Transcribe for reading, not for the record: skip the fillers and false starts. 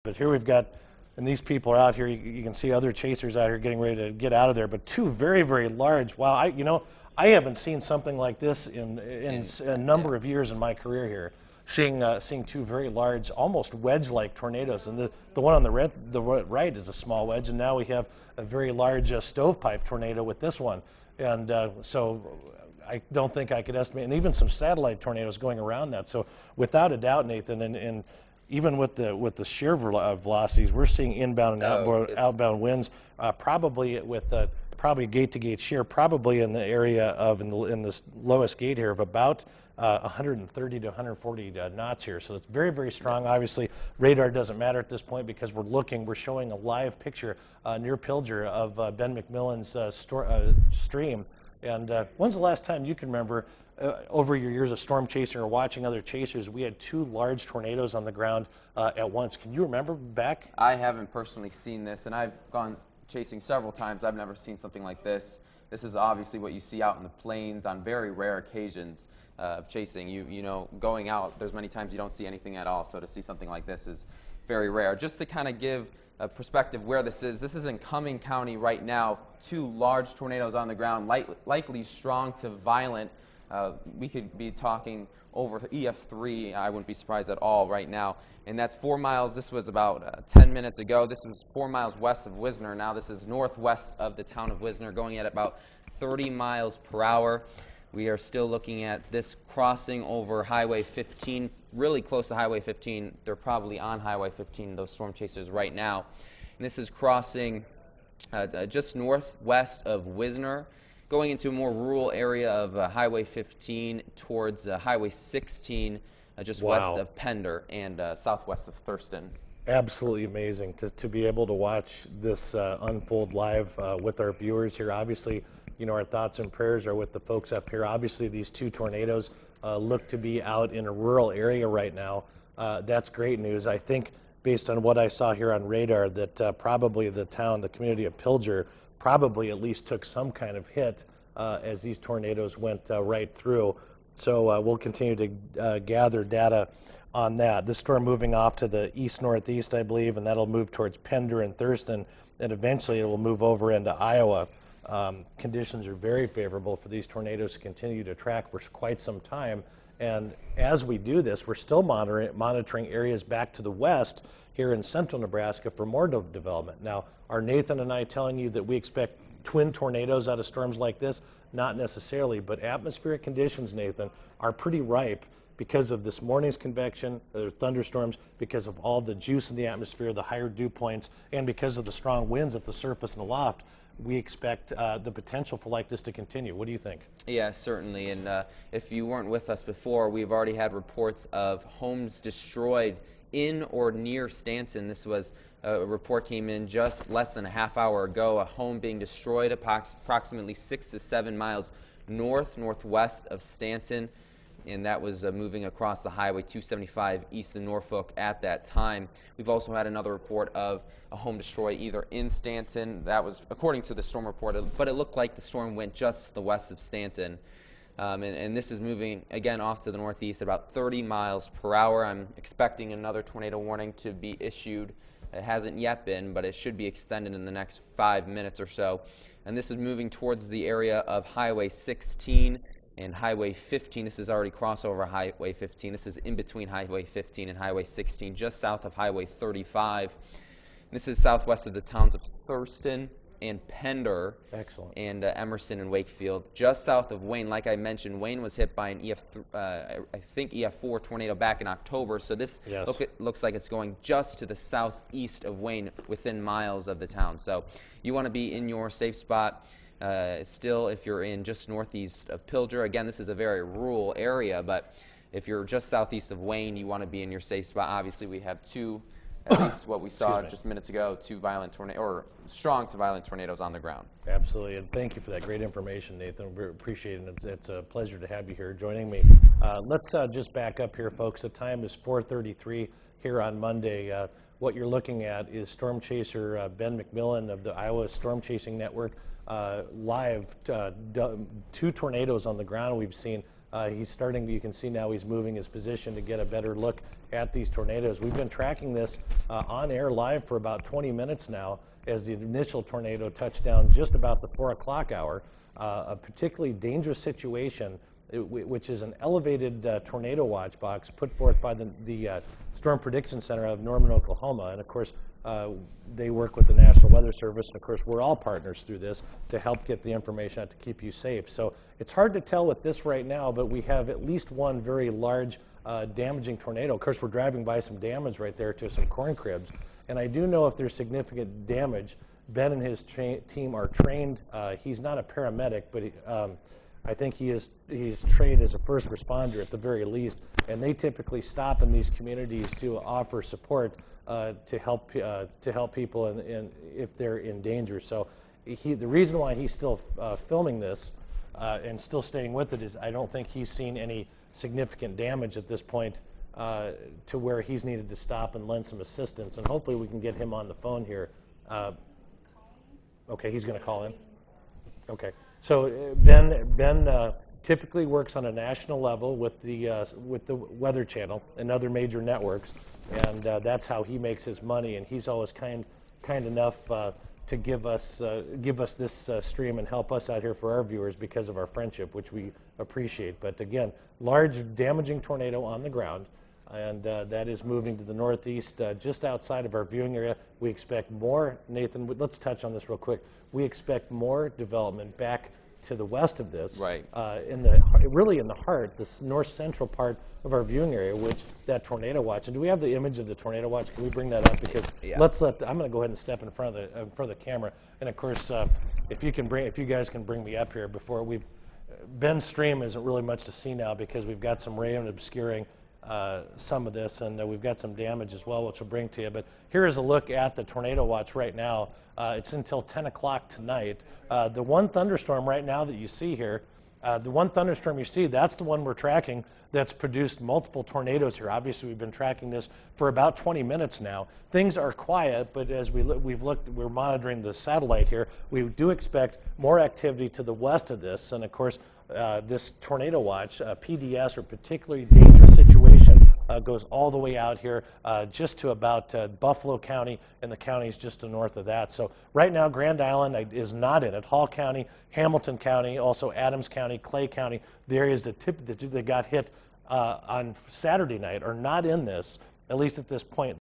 But here we've got, and these people are out here. You can see other chasers out here getting ready to get out of there. But two very, very large. Wow, I haven't seen something like this in a number of years in my career here. Seeing two very large, almost wedge-like tornadoes, and the one on the right is a small wedge, and now we have a very large stovepipe tornado with this one. And so I don't think I could estimate, and even some satellite tornadoes going around that. So without a doubt, Nathan, and even with the shear velocities, we're seeing inbound and outbound winds, probably with probably gate-to-gate shear, probably in the area of in this lowest gate here of about 130 to 140 knots here. So it's very, very strong. Obviously, radar doesn't matter at this point because we're showing a live picture near Pilger of Ben McMillan's stream. And when's the last time you can remember, over your years of storm chasing or watching other chasers, we had two large tornadoes on the ground at once? Can you remember back? I haven't personally seen this, and I've gone chasing several times. I've never seen something like this. This is obviously what you see out in the plains on very rare occasions of chasing. You know, going out, there's many times you don't see anything at all, so to see something like this is very rare. Just to kind of give a perspective where this is in Cumming County right now. Two large tornadoes on the ground, likely strong to violent. We could be talking over EF3, I wouldn't be surprised at all right now. And that's 4 miles, this was about 10 minutes ago. This was 4 miles west of Wisner. Now this is northwest of the town of Wisner, going at about 30 miles per hour. We are still looking at this crossing over Highway 15, really close to Highway 15. They're probably on Highway 15, those storm chasers right now. And this is crossing just northwest of Wisner, going into a more rural area of Highway 15 towards Highway 16, just west of Pender and southwest of Thurston. Absolutely amazing to be able to watch this unfold live with our viewers here. Obviously, you know, our thoughts and prayers are with the folks up here. Obviously, these two tornadoes look to be out in a rural area right now. That's great news. I think, based on what I saw here on radar, that probably the community of Pilger, probably at least took some kind of hit as these tornadoes went right through. So we'll continue to gather data on that. This storm moving off to the east-northeast, I believe, and that'll move towards Pender and Thurston, and eventually it will move over into Iowa. Conditions are very favorable for these tornadoes to continue to track for quite some time. And as we do this, we're still monitoring areas back to the west here in central Nebraska for more development. Now, are Nathan and I telling you that we expect twin tornadoes out of storms like this? Not necessarily, but atmospheric conditions, Nathan, are pretty ripe because of this morning's convection, thunderstorms, because of all the juice in the atmosphere, the higher dew points, and because of the strong winds at the surface and aloft. We expect the potential for like this to continue. What do you think? Yeah, certainly. And if you weren't with us before, we've already had reports of homes destroyed in or near Stanton. This was a report came in just less than a half hour ago. A home being destroyed approximately 6 to 7 miles northwest of Stanton, and that was moving across the Highway 275 east of Norfolk at that time. We've also had another report of a home destroyed either in Stanton. That was according to the storm report, but it looked like the storm went just to the west of Stanton. And this is moving again off to the northeast about 30 miles per hour. I'm expecting another tornado warning to be issued. It hasn't yet been, but it should be extended in the next 5 minutes or so. And this is moving towards the area of Highway 16 and Highway 15. This is already crossed over Highway 15. This is in between Highway 15 and Highway 16, just south of Highway 35. This is southwest of the towns of Thurston and Pender. Excellent. And Emerson and Wakefield, just south of Wayne. Like I mentioned, Wayne was hit by an I think EF4 tornado back in October, so this looks like it's going just to the southeast of Wayne, within miles of the town. So you want to be in your safe spot. Still, if you're in just northeast of Pilger, again, this is a very rural area, but if you're just southeast of Wayne, you want to be in your safe spot. Obviously, we have two, at least what we saw just minutes ago, two violent tornadoes, or strong to violent tornadoes on the ground. Absolutely, and thank you for that great information, Nathan. We appreciate it. It's a pleasure to have you here joining me. Let's just back up here, folks. The time is 4:33 here on Monday. What you're looking at is storm chaser Ben McMillan of the Iowa Storm Chasing Network. Live, two tornadoes on the ground we've seen He's starting to, you can see now he's moving his position to get a better look at these tornadoes. We've been tracking this on air live for about 20 minutes now as the initial tornado touched down just about the 4 o'clock hour. A particularly dangerous situation, which is an elevated tornado watch box put forth by the Storm Prediction Center of Norman, Oklahoma. And of course, they work with the National Weather Service, and of course we're all partners through this to help get the information out to keep you safe. So it's hard to tell with this right now, but we have at least one very large damaging tornado. Of course, we're driving by some damage right there to some corn cribs, and I do know if there's significant damage, Ben and his team are trained. He's not a paramedic, but I think he's trained as a first responder at the very least, and they typically stop in these communities to offer support to help people if they're in danger. So the reason why he's still filming this and still staying with it is I don't think he's seen any significant damage at this point to where he's needed to stop and lend some assistance, and hopefully we can get him on the phone here. Okay, he's going to call in. Okay. So Ben typically works on a national level with the Weather Channel and other major networks, and that's how he makes his money. And he's always kind enough to give us this stream and help us out here for our viewers because of our friendship, which we appreciate. But again, large damaging tornado on the ground, and that is moving to the northeast, just outside of our viewing area. We expect more, Nathan, let's touch on this real quick. We expect more development back to the west of this, right? Really in the heart, this north central part of our viewing area, which that tornado watch. And do we have the image of the tornado watch? Can we bring that up? Because yeah. I'm going to go ahead and step in front of the camera. And of course, if you guys can bring me up here before Ben's stream isn't really much to see now because we've got some rain obscuring some of this, and we've got some damage as well, which we'll bring to you. But here is a look at the tornado watch right now. It's until 10 o'clock tonight. The one thunderstorm right now that you see here, the one thunderstorm you see, that's the one we're tracking that's produced multiple tornadoes here. Obviously, we've been tracking this for about 20 minutes now. Things are quiet, but as we're monitoring the satellite here, we do expect more activity to the west of this. And of course, this tornado watch, PDS, or particularly dangerous situation, goes all the way out here just to about Buffalo County and the counties just to the north of that. So right now, Grand Island is not in it. Hall County, Hamilton County, also Adams County, Clay County, the areas that got hit on Saturday night are not in this, at least at this point.